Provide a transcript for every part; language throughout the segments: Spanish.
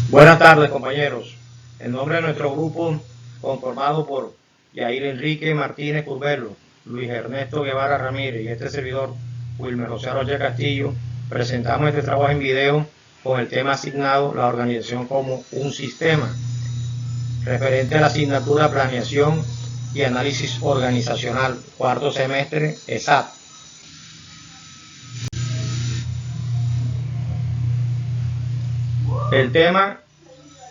Buenas tardes, compañeros. En nombre de nuestro grupo, conformado por Yair Enrique Martínez Curbelo, Luis Ernesto Guevara Ramírez y este servidor, Wilmer José Rocha Castillo, presentamos este trabajo en video con el tema asignado La organización como un sistema, referente a la asignatura Planeación y Análisis Organizacional, cuarto semestre, ESAT. El tema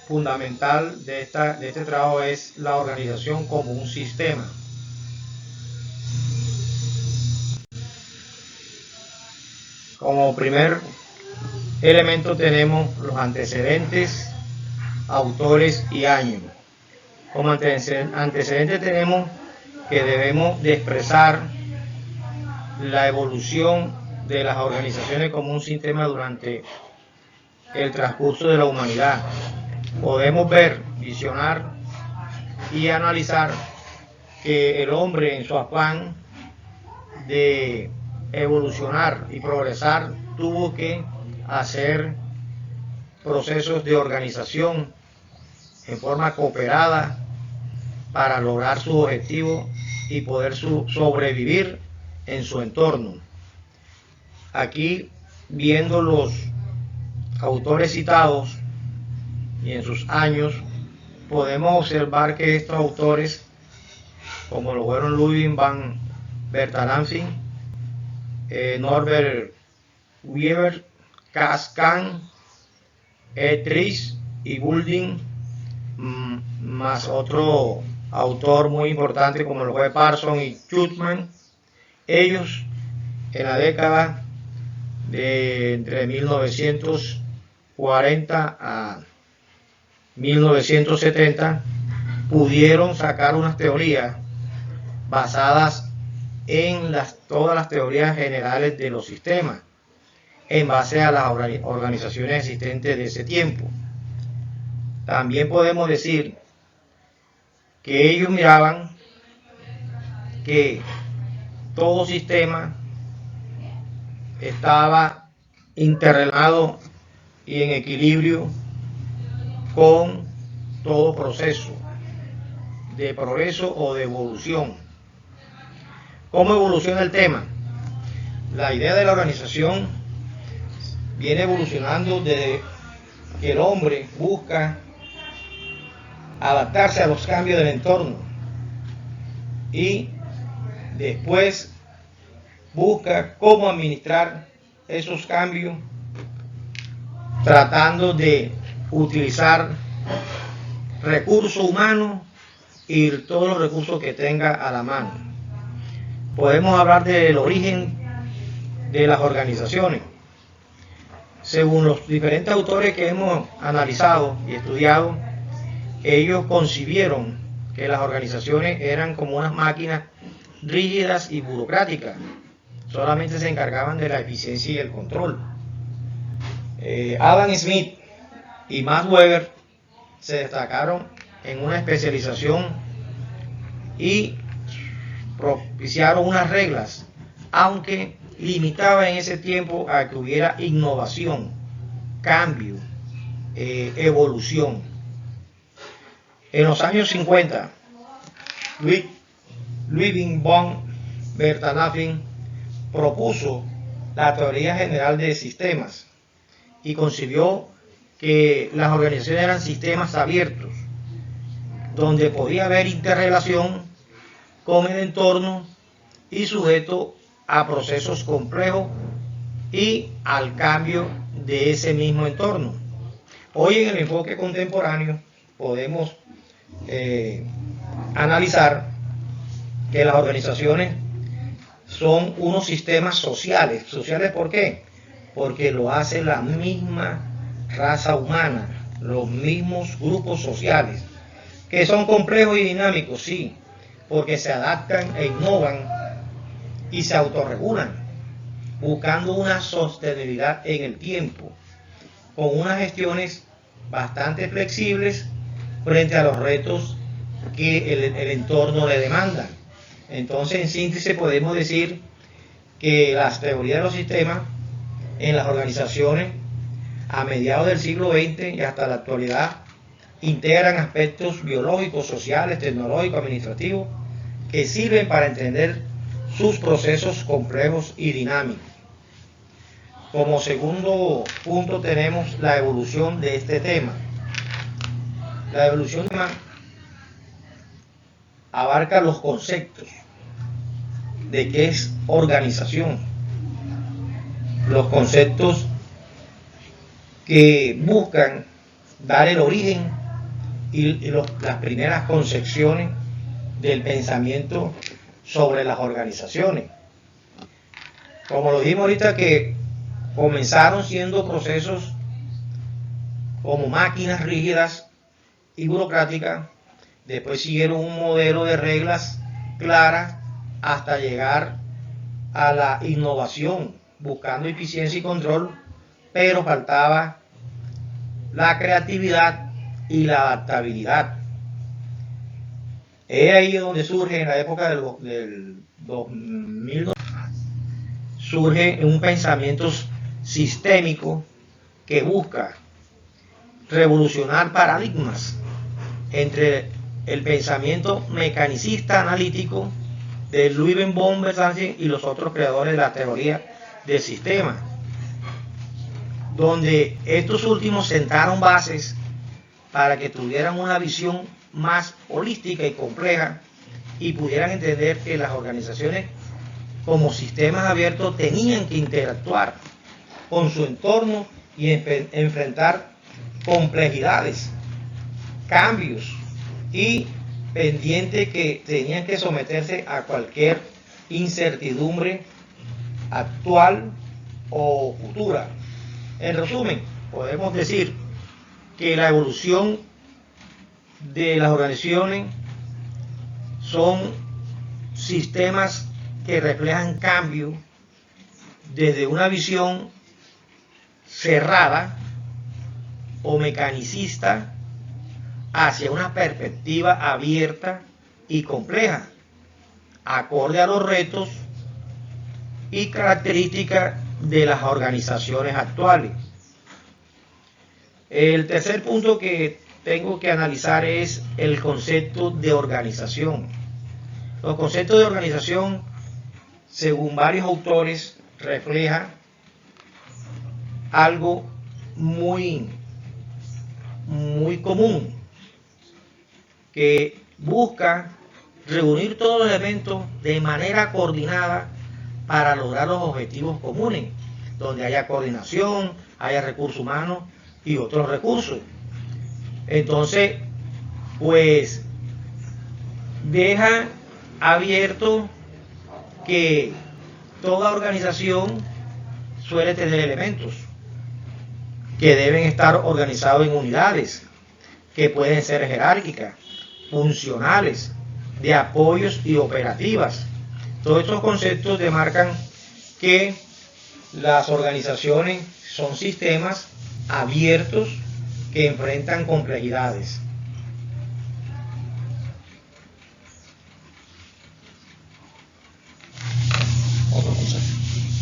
fundamental de este trabajo es la organización como un sistema. Como primer elemento tenemos los antecedentes, autores y años. Como antecedentes tenemos que debemos de expresar la evolución de las organizaciones como un sistema durante el transcurso de la humanidad. Podemos ver, visionar y analizar que el hombre, en su afán de evolucionar y progresar, tuvo que hacer procesos de organización en forma cooperada para lograr su objetivo y poder sobrevivir en su entorno. Aquí, viendo los autores citados y en sus años, podemos observar que estos autores, como lo fueron Ludwig van Bertalanffy, Norbert Wiener, Cass Kahn, Tries y Goulding, más otro autor muy importante como lo fue Parsons y Schulman, ellos en la década de entre 1940 a 1970 pudieron sacar unas teorías basadas en todas las teorías generales de los sistemas en base a las organizaciones existentes de ese tiempo. También podemos decir que ellos miraban que todo sistema estaba interrelacionado y en equilibrio con todo proceso de progreso o de evolución. ¿Cómo evoluciona el tema? La idea de la organización viene evolucionando desde que el hombre busca adaptarse a los cambios del entorno y después busca cómo administrar esos cambios, tratando de utilizar recursos humanos y todos los recursos que tenga a la mano. Podemos hablar del origen de las organizaciones. Según los diferentes autores que hemos analizado y estudiado, ellos concibieron que las organizaciones eran como unas máquinas rígidas y burocráticas. Solamente se encargaban de la eficiencia y el control. Adam Smith y Max Weber se destacaron en una especialización y propiciaron unas reglas, aunque limitaba en ese tiempo a que hubiera innovación, cambio, evolución. En los años 50, Ludwig von Bertalanffy propuso la teoría general de sistemas y concibió que las organizaciones eran sistemas abiertos, donde podía haber interrelación con el entorno y sujeto a procesos complejos y al cambio de ese mismo entorno. Hoy, en el enfoque contemporáneo, podemos analizar que las organizaciones son unos sistemas sociales. ¿Sociales por qué? Porque lo hace la misma raza humana, los mismos grupos sociales, que son complejos y dinámicos, sí, porque se adaptan e innovan y se autorregulan, buscando una sostenibilidad en el tiempo, con unas gestiones bastante flexibles frente a los retos que el entorno le demanda. Entonces, en síntesis, podemos decir que las teorías de los sistemas en las organizaciones a mediados del siglo XX y hasta la actualidad integran aspectos biológicos, sociales, tecnológicos, administrativos, que sirven para entender sus procesos complejos y dinámicos. Como segundo punto tenemos la evolución de este tema. La evolución abarca los conceptos de qué es organización, los conceptos que buscan dar el origen y las primeras concepciones del pensamiento sobre las organizaciones. Como lo dijimos ahorita, que comenzaron siendo procesos como máquinas rígidas y burocráticas, después siguieron un modelo de reglas claras hasta llegar a la innovación, buscando eficiencia y control, pero faltaba la creatividad y la adaptabilidad. Es ahí donde surge, en la época del 2000, surge un pensamiento sistémico que busca revolucionar paradigmas entre el pensamiento mecanicista analítico de Ludwig von Berzhäffer y los otros creadores de la teoría del sistema, donde estos últimos sentaron bases para que tuvieran una visión más holística y compleja y pudieran entender que las organizaciones como sistemas abiertos tenían que interactuar con su entorno y enfrentar complejidades, cambios y pendientes que tenían que someterse a cualquier incertidumbre actual o futura. En resumen, podemos decir que la evolución de las organizaciones son sistemas que reflejan cambio desde una visión cerrada o mecanicista hacia una perspectiva abierta y compleja, acorde a los retos y características de las organizaciones actuales. El tercer punto que tengo que analizar es el concepto de organización. Los conceptos de organización, según varios autores, refleja algo muy común, que busca reunir todos los elementos de manera coordinada para lograr los objetivos comunes, donde haya coordinación, haya recursos humanos y otros recursos. Entonces, pues deja abierto que toda organización suele tener elementos que deben estar organizados en unidades, que pueden ser jerárquicas, funcionales, de apoyos y operativas. Todos estos conceptos demarcan que las organizaciones son sistemas abiertos que enfrentan complejidades.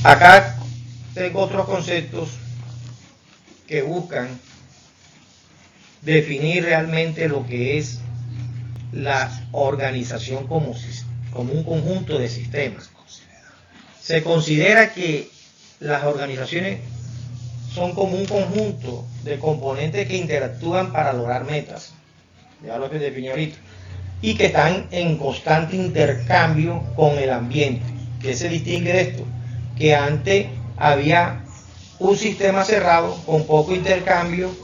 Acá tengo otros conceptos que buscan definir realmente lo que es la organización como un conjunto de sistemas. Se considera que las organizaciones son como un conjunto de componentes que interactúan para lograr metas, ya lo que definí ahorita, y que están en constante intercambio con el ambiente. ¿Qué se distingue de esto? Que antes había un sistema cerrado con poco intercambio,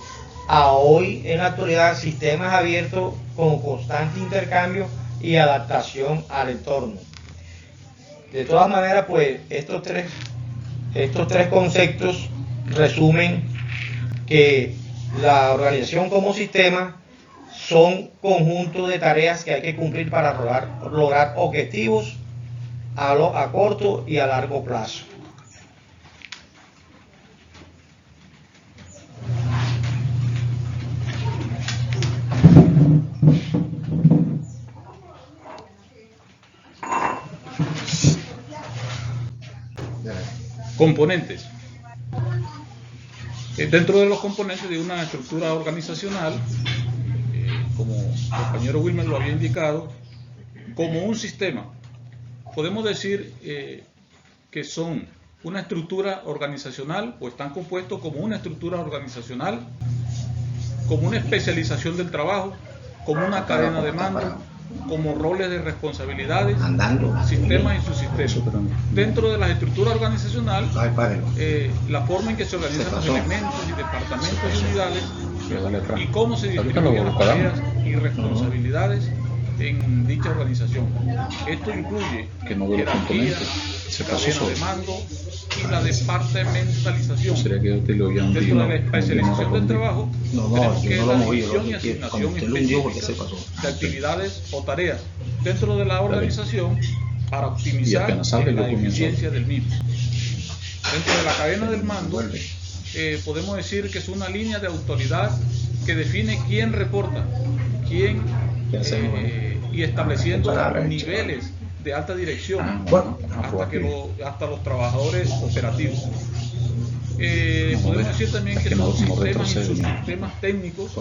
a hoy en la actualidad sistemas abiertos con constante intercambio y adaptación al entorno. De todas maneras, pues estos tres conceptos resumen que la organización como sistema son conjuntos de tareas que hay que cumplir para lograr objetivos a corto y a largo plazo. Componentes. Dentro de los componentes de una estructura organizacional, como el compañero Wilmer lo había indicado, como un sistema, podemos decir que son una estructura organizacional o están compuestos como una estructura organizacional, como una especialización del trabajo, como una cadena de mando, como roles de responsabilidades, sistemas y subsistemas. Dentro de la estructura organizacional, la forma en que se organizan los elementos y departamentos y unidades y cómo se distribuyen las tareas y responsabilidades en dicha organización. Esto incluye jerarquía, cadena de mando y la departamentalización. Dentro de la especialización del trabajo, tenemos que la división y asignación específica de actividades o tareas dentro de la organización para optimizar la eficiencia del mismo. Dentro de la cadena del mando, podemos decir que es una línea de autoridad que define quién reporta, quién y estableciendo niveles de alta dirección hasta los trabajadores operativos. Podemos decir también que son sistemas y subsistemas técnicos,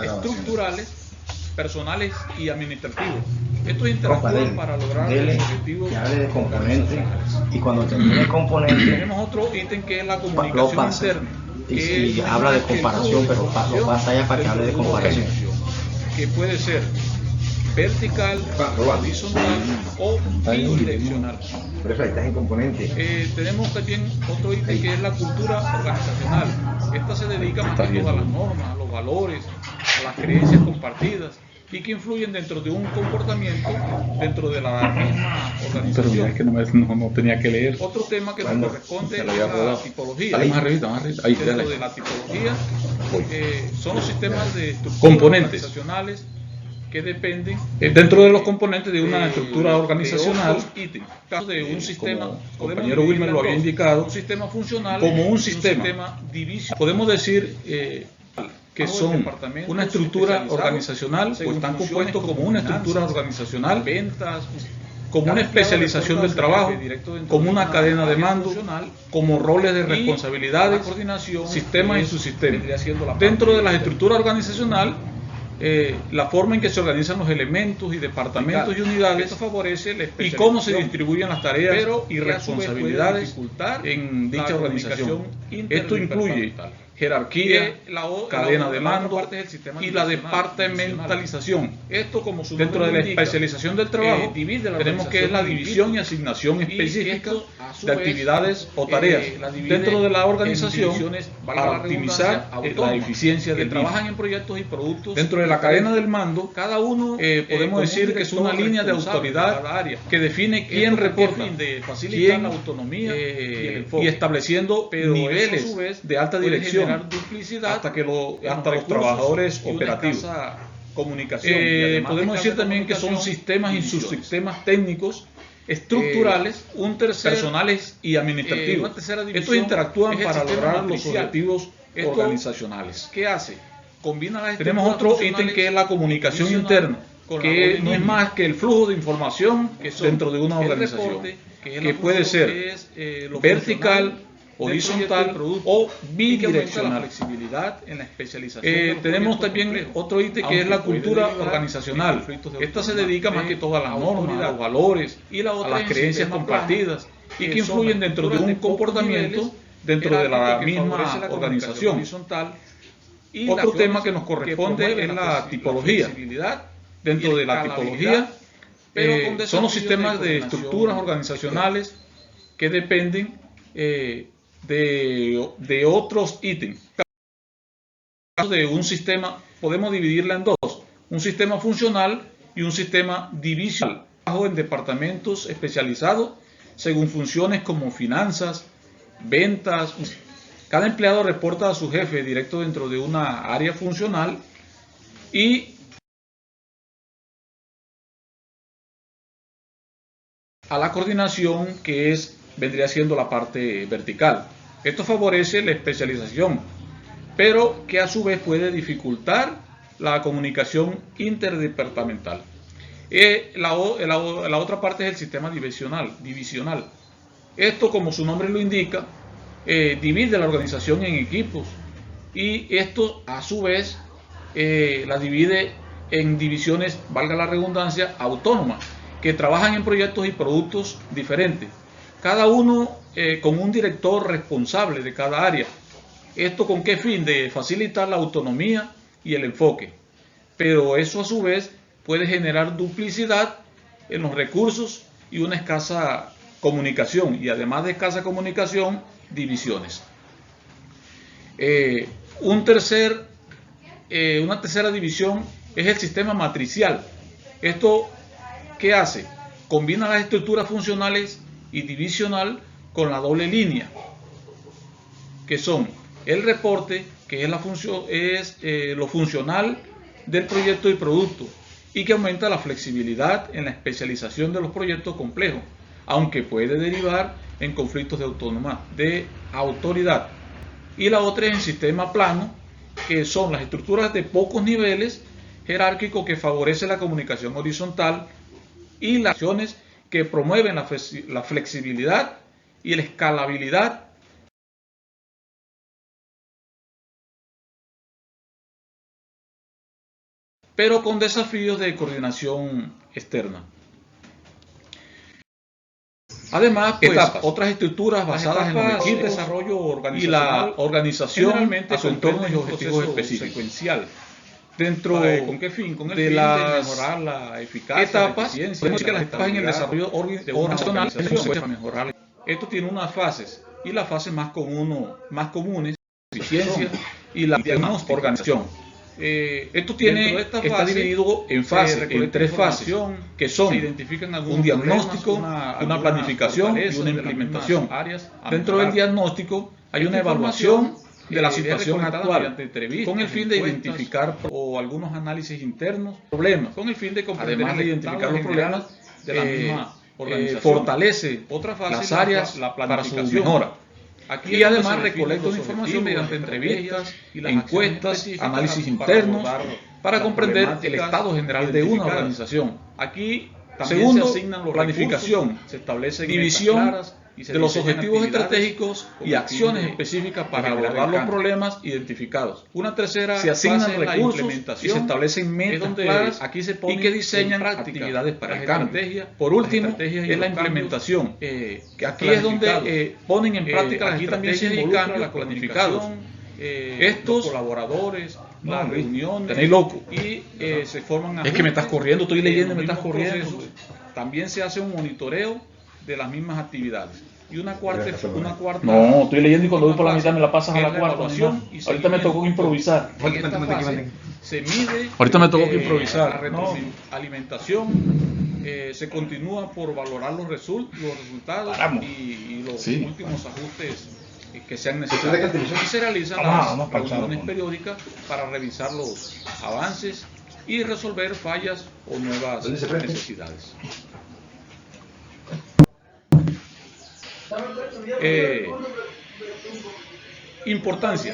estructurales, personales y administrativos. Estos interactúan para lograr los objetivos de componentes. Y cuando termine el componente, tenemos otro ítem que es la comunicación interna. Y habla de comparación, pero lo pasa allá para que hable de comparación. Que puede ser vertical, horizontal o bidireccional. Por eso ahí estás en componente. Tenemos también otro ítem que es la cultura organizacional. Esta se dedica más que todo a las normas, a los valores, a las creencias compartidas y que influyen dentro de un comportamiento dentro de la misma organización. Pero mira, es que no tenía que leer. Otro tema que nos corresponde es la tipología. Dentro de la tipología son los sistemas de estructuras organizacionales que dependen dentro de los componentes de una estructura organizacional, de un sistema, el compañero Wilmer lo había indicado, un sistema funcional, como un sistema divisional. Podemos decir que son una estructura organizacional, o están compuestos como una estructura organizacional, ventas, como una especialización del trabajo, como una cadena de mando, como roles de responsabilidades, sistemas y subsistemas. Dentro de la estructura organizacional, la forma en que se organizan los elementos y departamentos y unidades y cómo se distribuyen las tareas y responsabilidades en dicha organización. Esto incluye jerarquía, cadena de mando y la departamentalización. Esto, como su dentro de la indica, especialización del trabajo, tenemos que es la división y asignación específica de actividades o tareas dentro de la organización para optimizar la eficiencia del mismo. Trabajan en proyectos y productos. Dentro de la cadena del mando, cada uno podemos decir que es una línea de autoridad que define quién reporta, quién, la autonomía y estableciendo niveles de alta dirección hasta los trabajadores operativos. Comunicación. Podemos decir también que son sistemas y subsistemas técnicos, estructurales, personales y administrativos. Estos interactúan para lograr los objetivos organizacionales. ¿Qué hace? Combina las Tenemos otro ítem que es la comunicación interna, que no es más que el flujo de información dentro de una organización, que puede ser vertical, horizontal o bidireccional. Flexibilidad en la especialización. Tenemos también otro ítem que es la cultura organizacional. Esta se dedica más que todo a las normas, a los valores, a las creencias compartidas y que influyen dentro de un comportamiento dentro de la misma organización. Otro tema que nos corresponde es la tipología. Dentro de la tipología son los sistemas de estructuras organizacionales que dependen de otros ítems. En el caso de un sistema, podemos dividirla en dos: un sistema funcional y un sistema divisional, en departamentos especializados según funciones como finanzas, ventas. Cada empleado reporta a su jefe directo dentro de una área funcional y a la coordinación, que vendría siendo la parte vertical. Esto favorece la especialización, pero que a su vez puede dificultar la comunicación interdepartamental. La otra parte es el sistema divisional. Esto, como su nombre lo indica, divide la organización en equipos y esto a su vez la divide en divisiones, valga la redundancia, autónomas, que trabajan en proyectos y productos diferentes, cada uno con un director responsable de cada área. ¿Esto con qué fin? De facilitar la autonomía y el enfoque. Pero eso a su vez puede generar duplicidad en los recursos y una escasa comunicación, y además de escasa comunicación, divisiones. Una tercera división es el sistema matricial. ¿Esto qué hace? Combina las estructuras funcionales y divisional con la doble línea, que son el reporte, que es lo funcional del proyecto y producto, y que aumenta la flexibilidad en la especialización de los proyectos complejos, aunque puede derivar en conflictos de autoridad. Y la otra es el sistema plano, que son las estructuras de pocos niveles jerárquicos que favorecen la comunicación horizontal y las acciones que promueven la flexibilidad y la escalabilidad, pero con desafíos de coordinación externa. Además, pues, otras estructuras basadas en los equipos, desarrollo y la organización a su entorno y objetivos específicos. Secuencial. Dentro ¿con qué fin? Con el fin de mejorar la eficacia, etapas, la eficiencia, podemos decir que las etapas en el desarrollo organizacional para mejorar. Esto tiene unas fases, y las fases más comunes, eficiencia y la organización. Esto está dividido en fases, en tres fases, que son un diagnóstico, una planificación y una implementación. Dentro del diagnóstico hay una evaluación de la situación actual, con el fin de identificar o algunos análisis internos, problemas, con el fin de comprender, además de identificar los problemas de la misma organización, fortalece las áreas para su mejora. Y además recolecta la información mediante entrevistas, encuestas, análisis internos, para comprender el estado general de una organización. Aquí, segundo, planificación, se establece división de los objetivos estratégicos y acciones específicas para abordar los problemas identificados. Una tercera, se asignan recursos y se establecen metas claras y que diseñan actividades para el cambio. Por último, es la implementación, que aquí es donde ponen en práctica las estrategias y cambios planificados. Estos colaboradores, las reuniones, tenéis loco, y se forman. Es que me estás corriendo, estoy leyendo, me estás corriendo. También se hace un monitoreo de las mismas actividades. Y una cuarta. No, estoy leyendo y cuando voy por la mitad me la pasas a la cuarta. Ahorita me tocó improvisar. Se mide. Ahorita me tocó improvisar. La retroalimentación se continúa por valorar los resultados y los últimos ajustes que sean necesarios. Y se realizan las reuniones periódicas para revisar los avances y resolver fallas o nuevas necesidades. Importancia.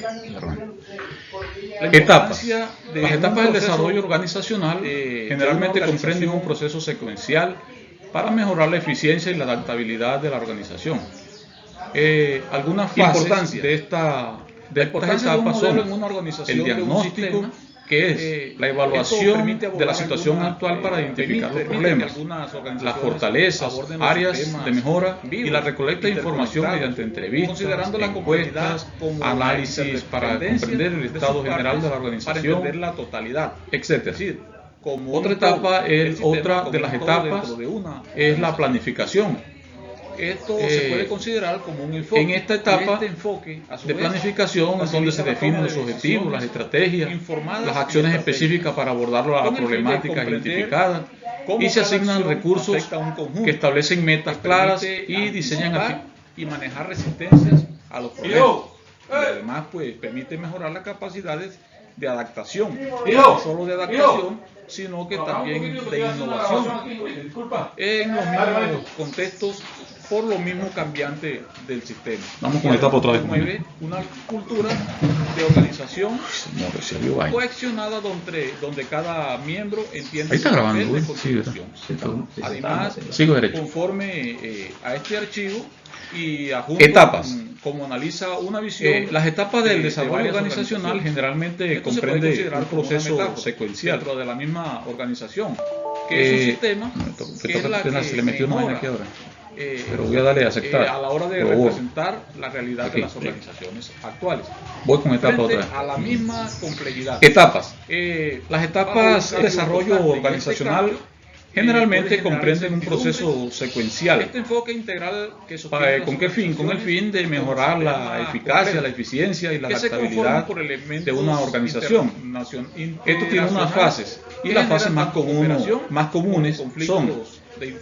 Las etapas del desarrollo organizacional generalmente comprenden un proceso secuencial para mejorar la eficiencia y la adaptabilidad de la organización. Algunas fases de estas etapas son el diagnóstico, que es la evaluación de la situación actual para identificar los problemas, las fortalezas, áreas de mejora y la recolecta de información mediante entrevistas, encuestas, análisis para comprender el estado general de la organización, la totalidad, etc. Otra de las etapas es la planificación. Esto se puede considerar como un enfoque. En esta etapa de planificación es donde se definen los objetivos, las estrategias, las acciones específicas para abordar las problemáticas identificadas, y se asignan recursos que establecen metas claras y diseñan y manejar resistencias a los problemas. Y además, pues, permite mejorar las capacidades de adaptación, no solo de adaptación, sino que también de innovación en los mismos contextos, por lo mismo cambiante del sistema. Vamos con etapa otra vez. Promueve una cultura de organización cohesionada donde cada miembro entiende su papel de contribución. Además, conforme a este archivo y a etapas. como analiza una visión. Las etapas del desarrollo organizacional generalmente comprende un proceso secuencial dentro de la misma organización, que es un sistema que es la que se le metió una vaina aquí ahora. Pero voy a darle a aceptar. A la hora de representar la realidad de las organizaciones actuales. Voy con etapa otra vez. A la misma complejidad. Etapas. Las etapas de desarrollo organizacional generalmente comprenden un proceso secuencial. Este enfoque integral que ¿Con qué fin? Con el fin de mejorar la eficacia, la eficiencia y la adaptabilidad de una organización. Esto tiene unas fases, y las fases más comunes son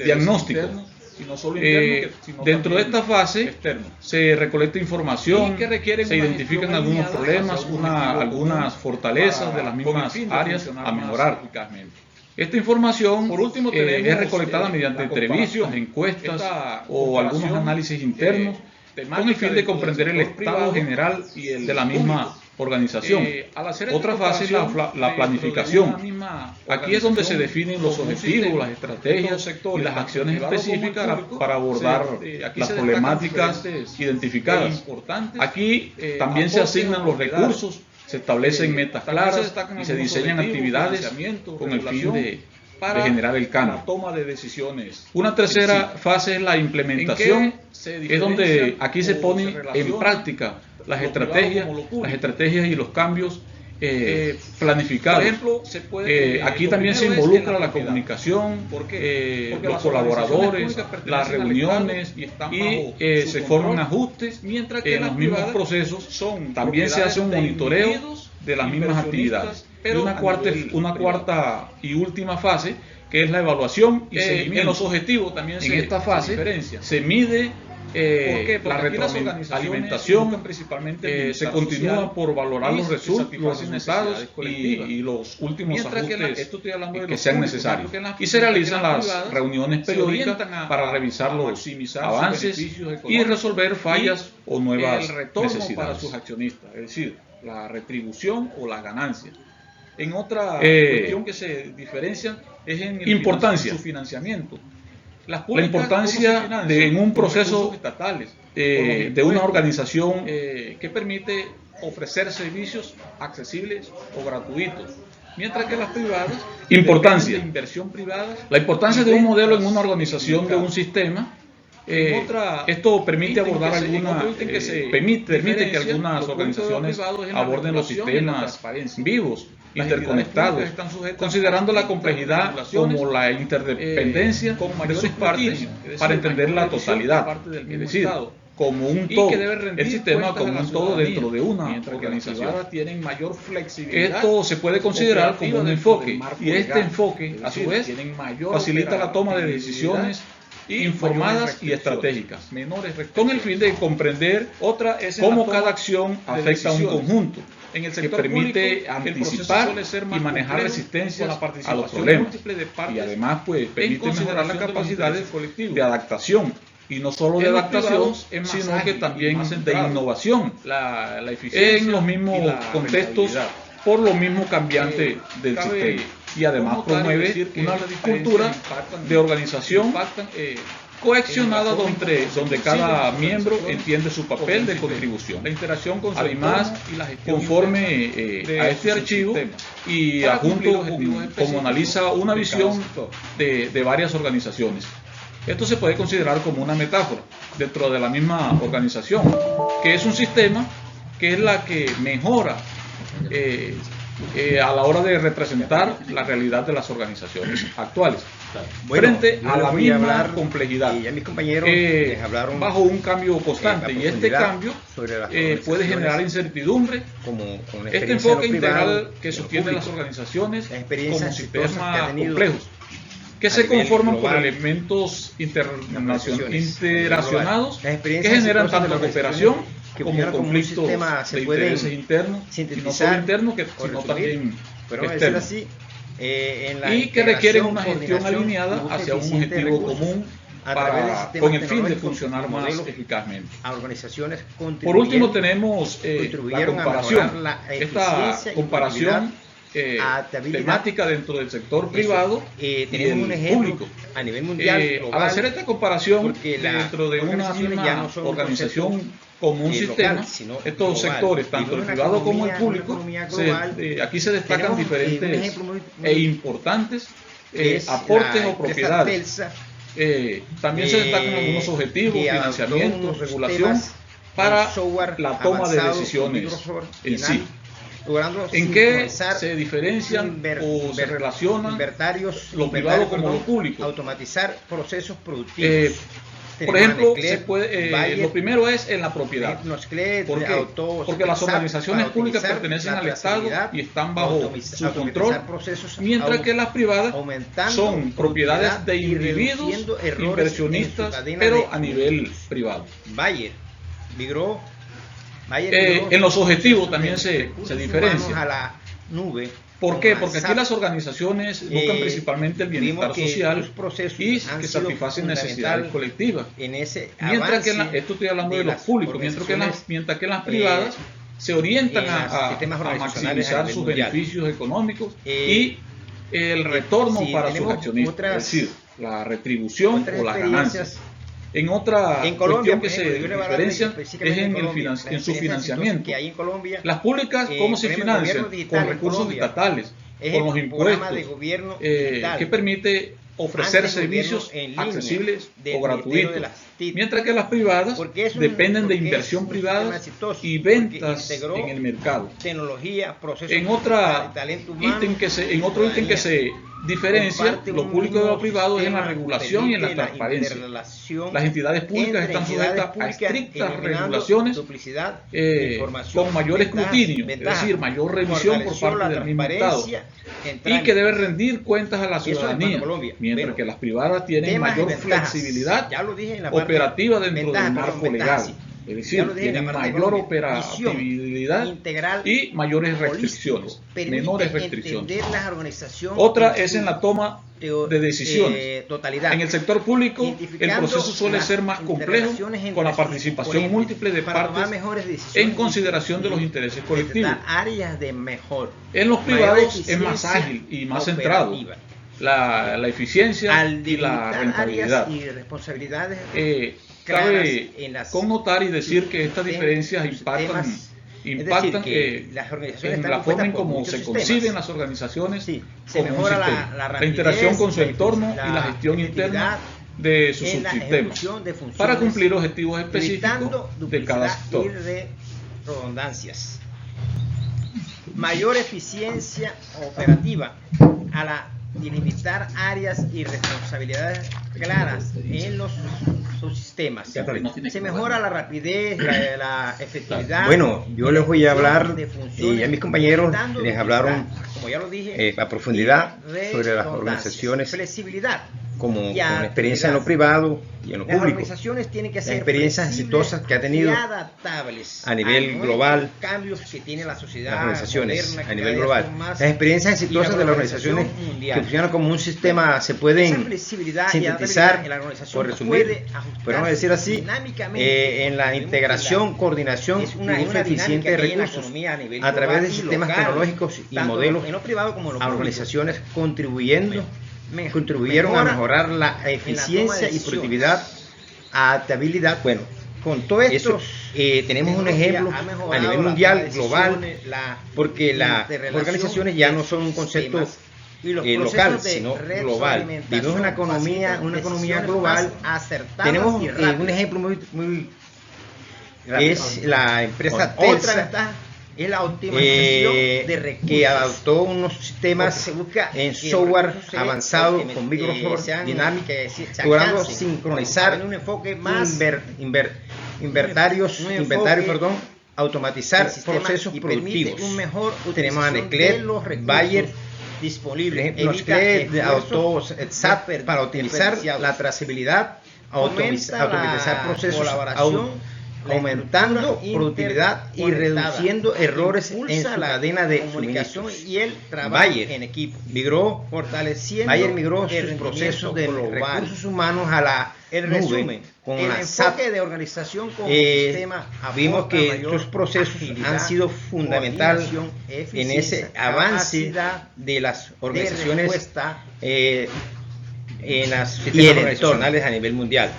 diagnóstico. Dentro de esta fase se recolecta información, se identifican algunos problemas, algunas fortalezas de las mismas áreas a memorar. Esta información es recolectada mediante entrevistas, encuestas o algunos análisis internos con el fin de comprender el estado general de la misma organización. Otra fase es la planificación. Aquí es donde se definen los objetivos, las estrategias y las acciones específicas para abordar las problemáticas identificadas. Aquí también se asignan los recursos, se establecen metas claras y se diseñan actividades con el fin de generar el cambio. Toma de decisiones. Una tercera fase es la implementación, es donde aquí se ponen en práctica las estrategias y los cambios planificados. Por ejemplo, aquí también se involucra la comunicación, los colaboradores, las reuniones y se forman ajustes. Mientras que en los mismos procesos también se hace un monitoreo de las mismas actividades. Y una cuarta y última fase, que es la evaluación y seguimiento. En los objetivos también en esta fase se mide la retroalimentación, se continúa por valorar los resultados y los últimos ajustes que sean necesarios. Y se realizan las reuniones periódicas para revisar los avances y resolver fallas o nuevas necesidades para sus accionistas, es decir, la retribución o la ganancia. En otra cuestión que se diferencian es en su financiamiento. La importancia en un proceso estatales de una organización que permite ofrecer servicios accesibles o gratuitos, mientras que las privadas importancia de inversión privada. La importancia de un modelo en una organización, de un sistema. Esto permite abordar permite que algunas organizaciones aborden los sistemas vivos, interconectados, considerando la complejidad como la interdependencia de sus partes para entender la totalidad, es decir, como un todo, el sistema como un todo dentro de una organización. Tienen mayor flexibilidad. Esto se puede considerar como un enfoque, y este enfoque, a su vez, facilita la toma de decisiones informadas y estratégicas, con el fin de comprender cómo cada acción afecta a un conjunto, en el que permite anticipar y manejar resistencias a los problemas, y además permite mejorar la capacidad de adaptación, y no solo de adaptación, sino que también de innovación la eficiencia en los mismos contextos, por lo mismo cambiante del sistema. Y además promueve una cultura de organización cohesionada donde cada miembro entiende su papel de contribución. La interacción con además, conforme a este archivo y adjunto como analiza una visión de varias organizaciones. Esto se puede considerar como una metáfora dentro de la misma organización, que es un sistema que es la que mejora a la hora de representar la realidad de las organizaciones actuales. Bueno, frente a la misma complejidad, y ya mis compañeros les hablaron bajo un cambio constante, y este cambio puede generar incertidumbre. Este enfoque integral que sostiene las organizaciones como sistemas complejos, que se conforman por elementos interrelacionados que generan tanto cooperación como conflictos de intereses internos, y no solo internos, sino también externos, y que requieren una gestión alineada hacia un objetivo común con el fin de funcionar más eficazmente. Por último tenemos la comparación. Esta comparación temática dentro del sector privado y tenemos un el ejemplo público. a nivel mundial, global, al hacer esta comparación dentro de una organizaciones ya misma no son un organización como un sistema, local, sino estos global. sectores, tanto el privado como el público, aquí se destacan diferentes e importantes aportes o propiedades. También se destacan algunos objetivos, financiamiento, regulación para la toma de decisiones en sí. ¿En qué se diferencian o se relacionan lo privado como lo público? Automatizar procesos productivos. Por ejemplo, lo primero es en la propiedad. ¿Por qué? Porque las organizaciones públicas pertenecen al Estado y están bajo su control, mientras que las privadas son propiedades de individuos inversionistas, pero a nivel privado. En los objetivos también se diferencia. ¿Por qué? Porque aquí las organizaciones buscan principalmente el bienestar social y que satisfacen necesidades colectivas. Mientras que esto estoy hablando de los públicos, mientras que las privadas se orientan a maximizar sus beneficios económicos y el retorno para sus accionistas, es decir, la retribución o las ganancias. En otra cuestión que se diferencia es en su financiamiento. Las públicas, ¿cómo se financian? Con recursos estatales, con los impuestos, que permite ofrecer servicios accesibles o gratuitos, mientras que las privadas dependen de inversión privada y ventas en el mercado. En otro ítem que se diferencia lo público de lo privado es en la regulación y en la transparencia. Las entidades públicas están sujetas a estrictas regulaciones con mayor escrutinio, es decir, mayor revisión por parte del mismo Estado, y que deben rendir cuentas a la ciudadanía, mientras que las privadas tienen mayor flexibilidad operativa dentro del marco legal. Es decir, tienen mayor operatividad y mayores restricciones, menores restricciones. Otra es en la toma de decisiones. En el sector público, el proceso suele ser más complejo, con la participación múltiple de partes en consideración de los intereses colectivos. En los privados es más ágil y más centrado. La eficiencia y la rentabilidad. Cabe connotar y decir que estas diferencias impactan en la forma en cómo se conciben las organizaciones como un sistema, la interacción con su entorno y la gestión interna de sus subsistemas para cumplir objetivos específicos de cada sector. Mayor eficiencia operativa a la delimitar áreas y responsabilidades claras en los subsistemas. Se mejora la rapidez, la efectividad. Bueno, yo les voy a hablar, y ya mis compañeros les hablaron como ya lo dije, a profundidad sobre las organizaciones como con experiencia en lo privado y en lo público. Las experiencias exitosas que ha tenido a nivel global, las organizaciones a nivel global. Las experiencias exitosas de las organizaciones que funcionan como un sistema se pueden sintetizar, por resumir, podemos decir así, en la integración, coordinación y uso eficiente de recursos a través de sistemas tecnológicos y modelos a organizaciones contribuyeron a mejorar la eficiencia y productividad, adaptabilidad. Bueno, con todo esto tenemos un ejemplo a nivel mundial, global, porque las organizaciones ya no son un concepto local, sino global. Vivimos una economía global. Tenemos un ejemplo muy es la empresa Telsa, es la optimización de recursos, que adoptó unos sistemas en software avanzado con Microsoft Dynamics, logrando sincronizar inventarios, automatizar procesos productivos. Tenemos a Nestlé, Bayer, Nestlé adoptó SAP para optimizar la trazabilidad, automatizar procesos, aumentando productividad y reduciendo errores en su cadena de suministros. Bayer migró sus procesos de recursos humanos a la el resumen, con el enfoque de organización como sistema, vimos que estos procesos han sido fundamentales en ese avance de las organizaciones en las sistemas organizacionales a nivel mundial.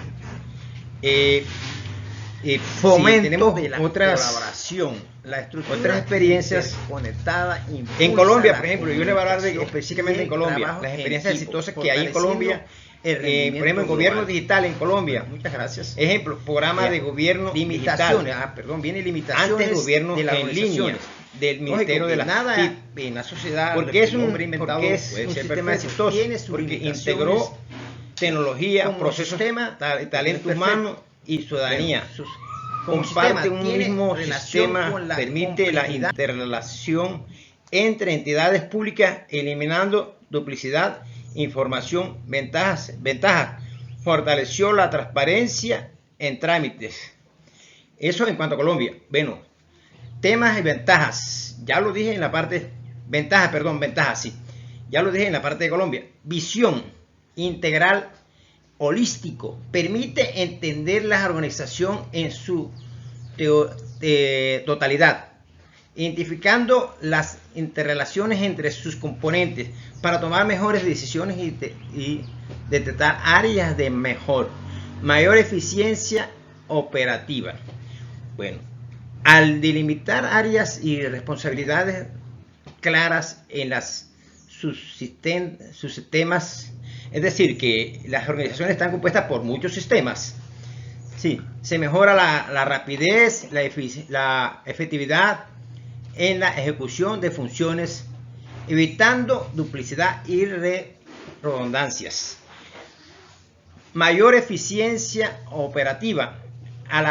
Tenemos otras colaboración, otras experiencias conectadas en Colombia, por ejemplo. Yo le voy a hablar específicamente en Colombia, las experiencias exitosas que hay en Colombia. Por ejemplo, el gobierno digital en Colombia. Muchas gracias. Ejemplo, programa de gobierno limitaciones. Viene limitaciones. Antes gobierno de en línea del Ministerio de la TIC en la sociedad. Porque es un sistema exitoso, porque integró tecnología, procesos, talento humano y ciudadanía. Comparte un mismo sistema, permite la interrelación entre entidades públicas, eliminando duplicidad, información, ventajas, fortaleció la transparencia en trámites. Eso en cuanto a Colombia. Bueno, temas y ventajas, ya lo dije en la parte, ventajas, sí, ya lo dije en la parte de Colombia. Visión integral, holístico, permite entender la organización en su totalidad, identificando las interrelaciones entre sus componentes para tomar mejores decisiones y detectar áreas de mayor eficiencia operativa. Bueno, al delimitar áreas y responsabilidades claras en sus sistemas, es decir, que las organizaciones están compuestas por muchos sistemas. Sí, se mejora la rapidez, la efectividad en la ejecución de funciones, evitando duplicidad y redundancias. Mayor eficiencia operativa al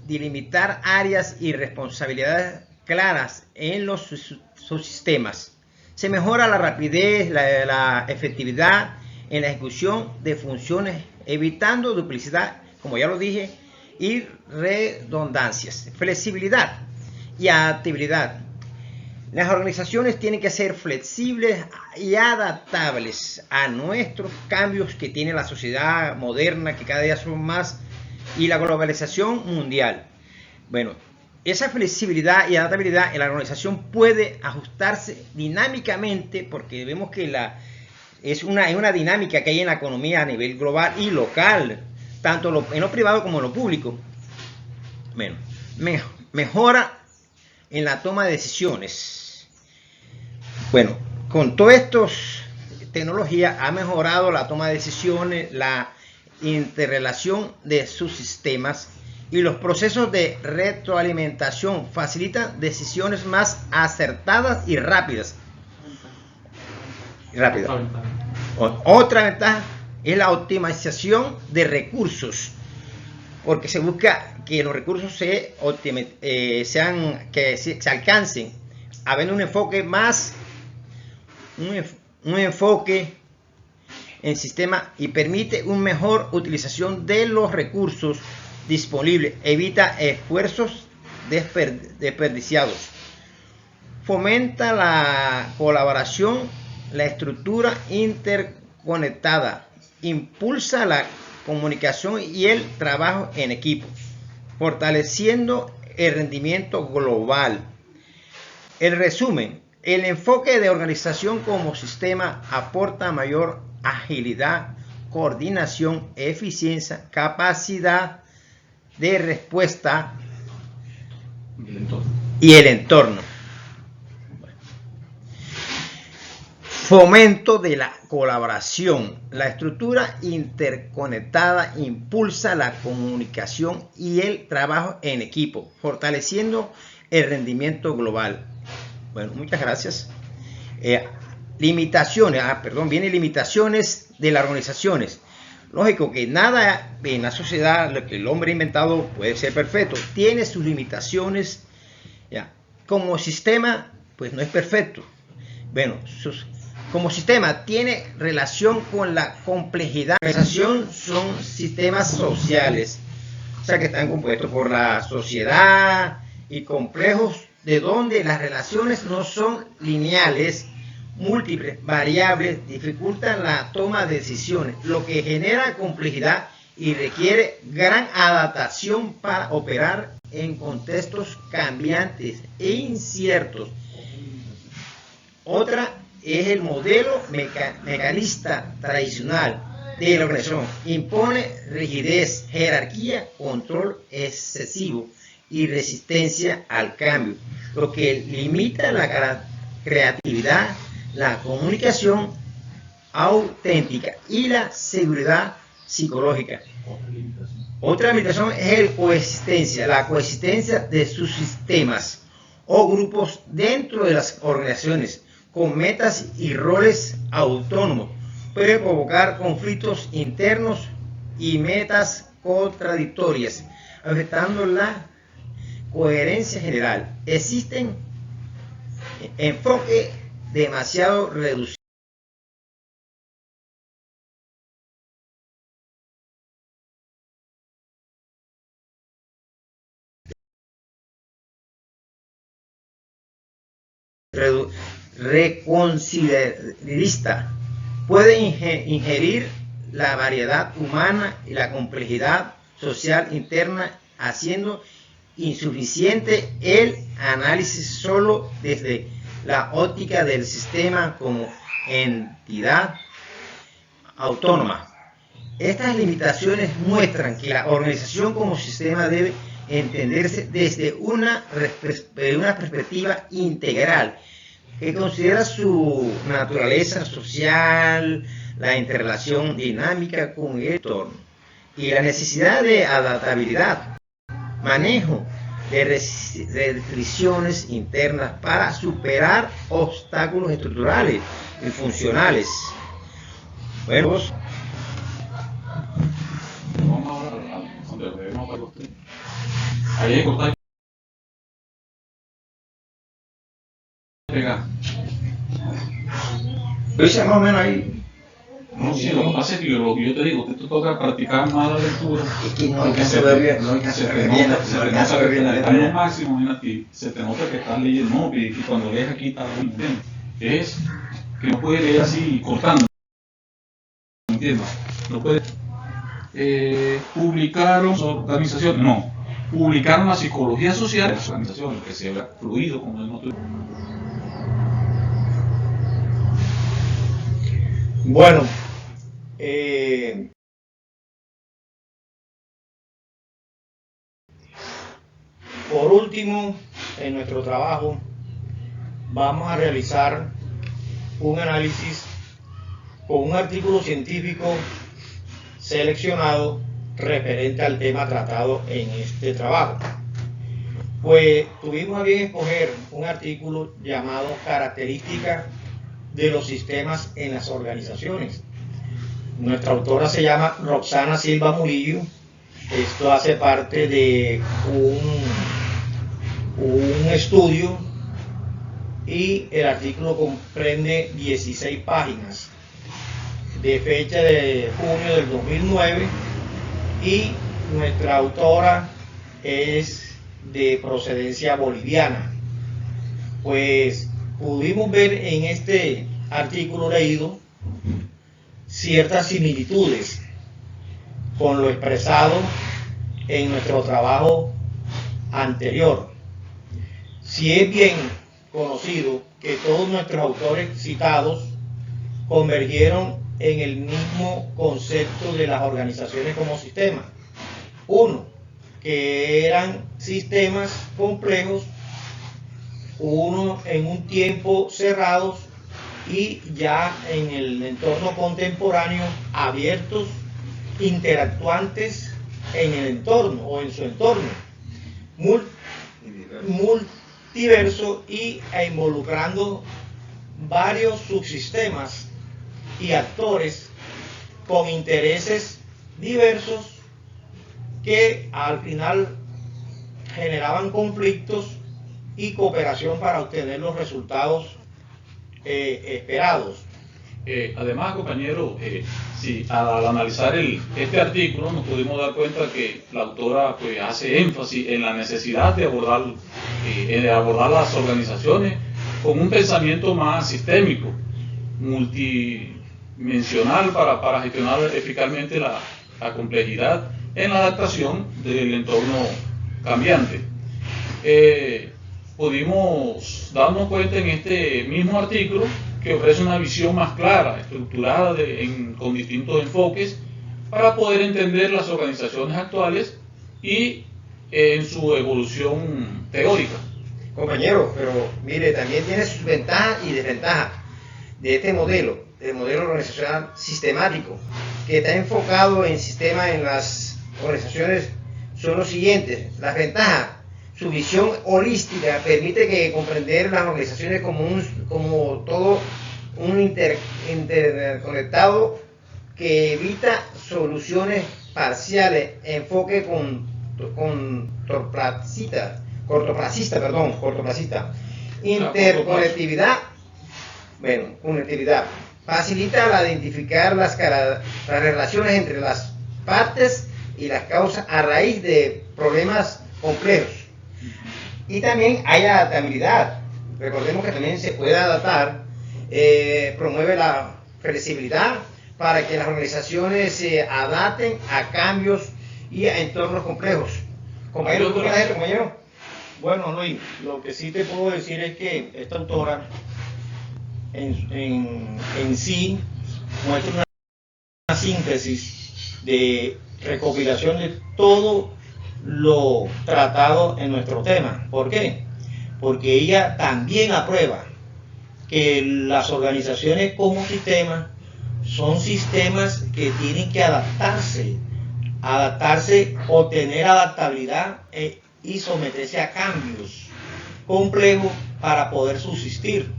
delimitar áreas y responsabilidades claras en los subsistemas. Se mejora la rapidez, la efectividad en la ejecución de funciones, evitando duplicidad, como ya lo dije, y redundancias. Flexibilidad y adaptabilidad. Las organizaciones tienen que ser flexibles y adaptables a nuestros cambios que tiene la sociedad moderna, que cada día son más, y la globalización mundial. Bueno, esa flexibilidad y adaptabilidad en la organización puede ajustarse dinámicamente, porque vemos que es una dinámica que hay en la economía a nivel global y local, tanto en lo privado como en lo público. Bueno, mejora en la toma de decisiones. Bueno, con todas estas tecnologías ha mejorado la toma de decisiones, la interrelación de sus sistemas y los procesos de retroalimentación facilitan decisiones más acertadas y rápidas. Otra ventaja es la optimización de recursos, porque se busca que los recursos se alcancen, habiendo un enfoque en sistema y permite una mejor utilización de los recursos disponibles, evita esfuerzos desperdiciados, fomenta la colaboración, la estructura interconectada, impulsa la comunicación y el trabajo en equipo, fortaleciendo el rendimiento global. El resumen: el enfoque de organización como sistema aporta mayor agilidad, coordinación, eficiencia, capacidad de respuesta y el entorno. Fomento de la colaboración. La estructura interconectada impulsa la comunicación y el trabajo en equipo, fortaleciendo el rendimiento global. Bueno, muchas gracias. Limitaciones de las organizaciones. Lógico que nada en la sociedad, lo que el hombre ha inventado puede ser perfecto. Tiene sus limitaciones. ¿Ya? Como sistema, pues no es perfecto. Bueno, como sistema tiene relación con la complejidad. La organización son sistemas sociales, o sea que están compuestos por la sociedad y complejos, de donde las relaciones no son lineales, múltiples, variables, dificultan la toma de decisiones, lo que genera complejidad y requiere gran adaptación para operar en contextos cambiantes e inciertos. Otra es el modelo mecanista tradicional de la organización. Impone rigidez, jerarquía, control excesivo y resistencia al cambio, lo que limita la creatividad, la comunicación auténtica y la seguridad psicológica. Otra limitación es la coexistencia de sus sistemas o grupos dentro de las organizaciones con metas y roles autónomos. Puede provocar conflictos internos y metas contradictorias, afectando la coherencia general. Existen enfoques demasiado reducidos reconsiderista, puede ingerir la variedad humana y la complejidad social interna, haciendo insuficiente el análisis solo desde la óptica del sistema como entidad autónoma. Estas limitaciones muestran que la organización como sistema debe entenderse desde una perspectiva integral que considera su naturaleza social, la interrelación dinámica con el entorno y la necesidad de adaptabilidad, manejo de restricciones internas para superar obstáculos estructurales y funcionales. Bueno, ahí hay cortar. Pegar. Más o menos ahí. No, sí, lo que pasa es que lo que yo te digo, que tú toca practicar más la lectura. Porque se ve bien, no hay que se se te bien, nota, se ve bien la lo letra. máximo, imagínate, se te nota que estás leyendo, no, y cuando lees aquí está muy bien. Es que no puedes leer así cortando. ¿Me entiendes? No puedes. Publicaron organizaciones, no. Publicaron la psicología social de las organizaciones, que se vea fluido como el otro. Bueno, por último, en nuestro trabajo vamos a realizar un análisis con un artículo científico seleccionado referente al tema tratado en este trabajo. Pues tuvimos a bien escoger un artículo llamado Características de los sistemas en las organizaciones. Nuestra autora se llama Roxana Silva Murillo. Esto hace parte de un estudio y el artículo comprende 16 páginas de fecha de junio del 2009 y nuestra autora es de procedencia boliviana. Pues pudimos ver en este artículo leído ciertas similitudes con lo expresado en nuestro trabajo anterior. Si es bien conocido que todos nuestros autores citados convergieron en el mismo concepto de las organizaciones como sistema. Uno, que eran sistemas complejos, uno en un tiempo cerrados y ya en el entorno contemporáneo abiertos, interactuantes en el entorno o en su entorno, multiverso y involucrando varios subsistemas y actores con intereses diversos que al final generaban conflictos y cooperación para obtener los resultados esperados. Además, compañero, sí, al analizar este artículo nos pudimos dar cuenta que la autora pues, hace énfasis en la necesidad de abordar las organizaciones con un pensamiento más sistémico, multidimensional para gestionar eficazmente la la complejidad en la adaptación del entorno cambiante. Pudimos darnos cuenta en este mismo artículo que ofrece una visión más clara, estructurada con distintos enfoques para poder entender las organizaciones actuales y en su evolución teórica. Compañero, pero mire, también tiene sus ventajas y desventajas de este modelo, el modelo organizacional sistemático, que está enfocado en sistemas en las organizaciones, son los siguientes. Las ventajas: su visión holística permite que comprender las organizaciones como todo un interconectado que evita soluciones parciales, enfoque cortoplacista, interconectividad, conectividad, facilita la identificar las relaciones entre las partes y las causas a raíz de problemas complejos. Y también hay adaptabilidad. Recordemos que también se puede adaptar, promueve la flexibilidad para que las organizaciones se adapten a cambios y a entornos complejos. Compañero, ¿tú qué esto, compañero? Bueno, Luis, lo que sí te puedo decir es que esta autora en sí muestra una síntesis de recopilación de todo lo tratado en nuestro tema. ¿Por qué? Porque ella también aprueba que las organizaciones como sistemas son sistemas que tienen que adaptarse, o tener adaptabilidad y someterse a cambios complejos para poder subsistir,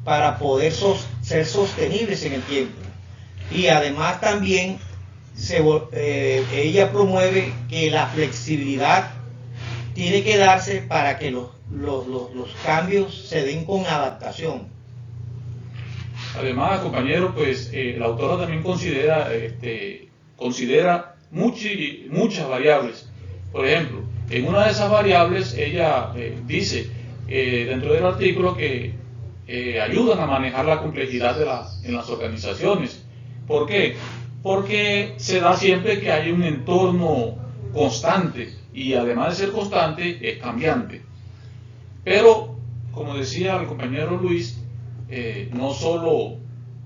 para poder ser sostenibles en el tiempo. Y además también ella promueve que la flexibilidad tiene que darse para que los cambios se den con adaptación. Además, compañero, pues la autora también considera muchas variables. Por ejemplo, en una de esas variables ella dice dentro del artículo que ayudan a manejar la complejidad en las organizaciones. ¿Por qué? Porque se da siempre que hay un entorno constante y además de ser constante es cambiante. Pero, como decía el compañero Luis, no solo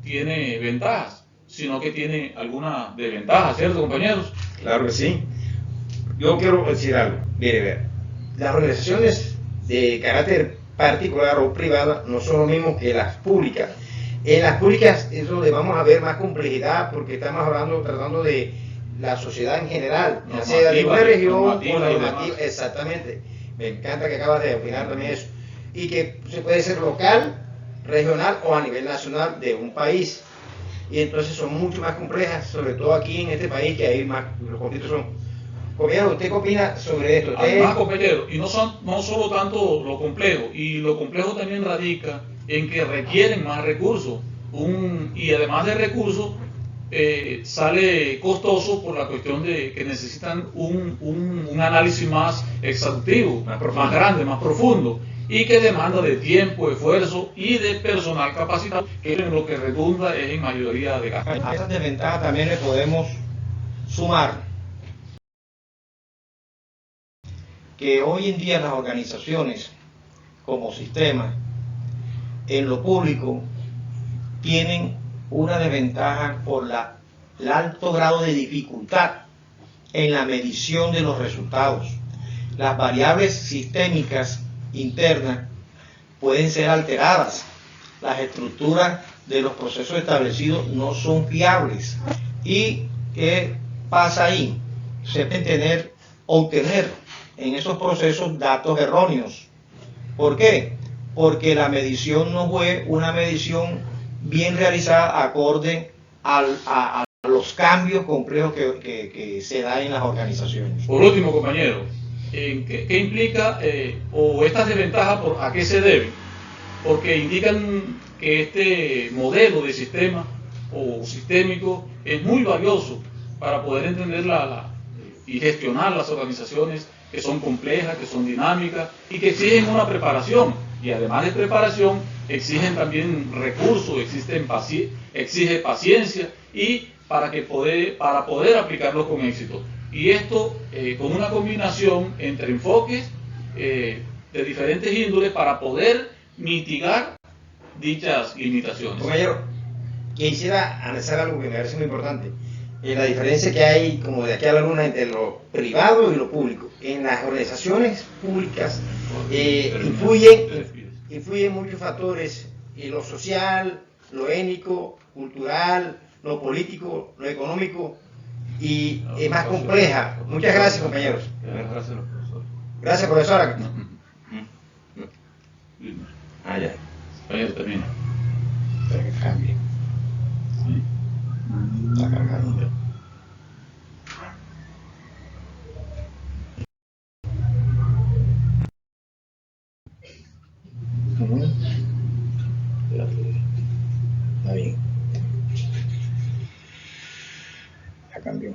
tiene ventajas, sino que tiene algunas desventajas, ¿cierto, compañeros? Claro que sí. Yo quiero decir algo. Mire, ver, las organizaciones de carácter particular o privada no son lo mismo que las públicas. En las públicas es donde vamos a ver más complejidad, porque estamos tratando de la sociedad en general, ya sea de una región o normativa. Exactamente. Me encanta que acabas de opinar también eso. Y que se puede ser local, regional o a nivel nacional de un país. Y entonces son mucho más complejas, sobre todo aquí en este país, que hay más, los conflictos son. Compañero, ¿usted qué opina sobre esto? Además, compañero, y no solo tanto lo complejo, y lo complejo también radica en que requieren más recursos, y además de recursos, sale costoso por la cuestión de que necesitan un análisis más exhaustivo, más grande, más profundo, y que demanda de tiempo, esfuerzo y de personal capacitado, que en lo que redunda es en mayoría de gastos. A esas desventajas también le podemos sumar que hoy en día las organizaciones como sistema en lo público tienen una desventaja por el alto grado de dificultad en la medición de los resultados. Las variables sistémicas internas pueden ser alteradas, las estructuras de los procesos establecidos no son fiables. ¿Y qué pasa ahí? Se pueden obtener en esos procesos datos erróneos. ¿Por qué? Porque la medición no fue una medición bien realizada acorde a los cambios complejos que se dan en las organizaciones. Por último, compañero, ¿qué implica o estas desventajas a qué se deben? Porque indican que este modelo de sistema o sistémico es muy valioso para poder entender y gestionar las organizaciones que son complejas, que son dinámicas y que exigen una preparación. Y además de preparación, exigen también recursos, exige paciencia y para poder aplicarlos con éxito. Y esto con una combinación entre enfoques de diferentes índoles para poder mitigar dichas limitaciones. Compañero, quisiera analizar algo que me parece muy importante. La diferencia que hay, como de aquí a la luna, entre lo privado y lo público. En las organizaciones públicas influyen muchos factores, lo social, lo étnico, cultural, lo político, lo económico, y es más compleja. Muchas gracias, compañeros. Gracias, profesora. Ya. Ahí termina. Espera que cambie. Está cargando. Está bien. Ya cambió.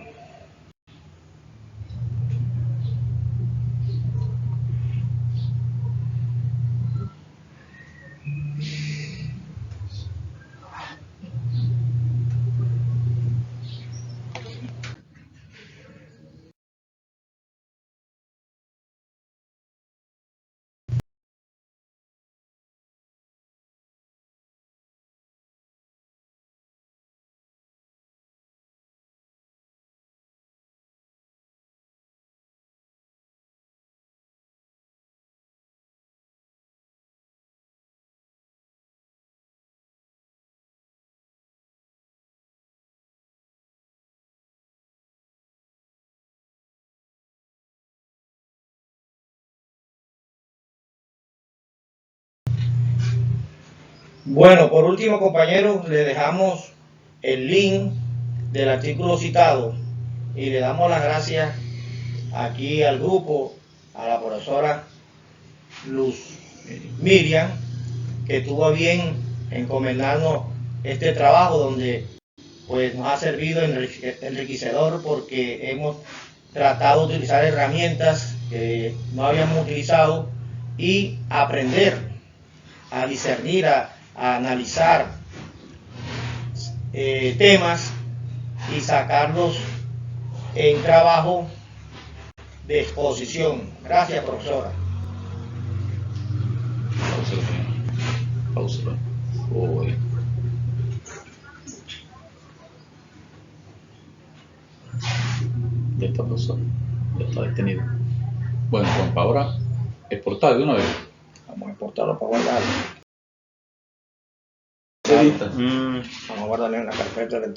Bueno, por último, compañeros, le dejamos el link del artículo citado y le damos las gracias aquí al grupo, a la profesora Luz Miriam, que tuvo a bien encomendarnos este trabajo donde pues nos ha servido enriquecedor, porque hemos tratado de utilizar herramientas que no habíamos utilizado y aprender a discernir, a analizar temas y sacarlos en trabajo de exposición. Gracias, profesora. Pausalo. Ya está pausado. Ya está detenido. Bueno, Juanpa, ahora exportar de una vez. Vamos a exportarlo para guardarlo. Edita. Vamos a guardarlo en la carpeta del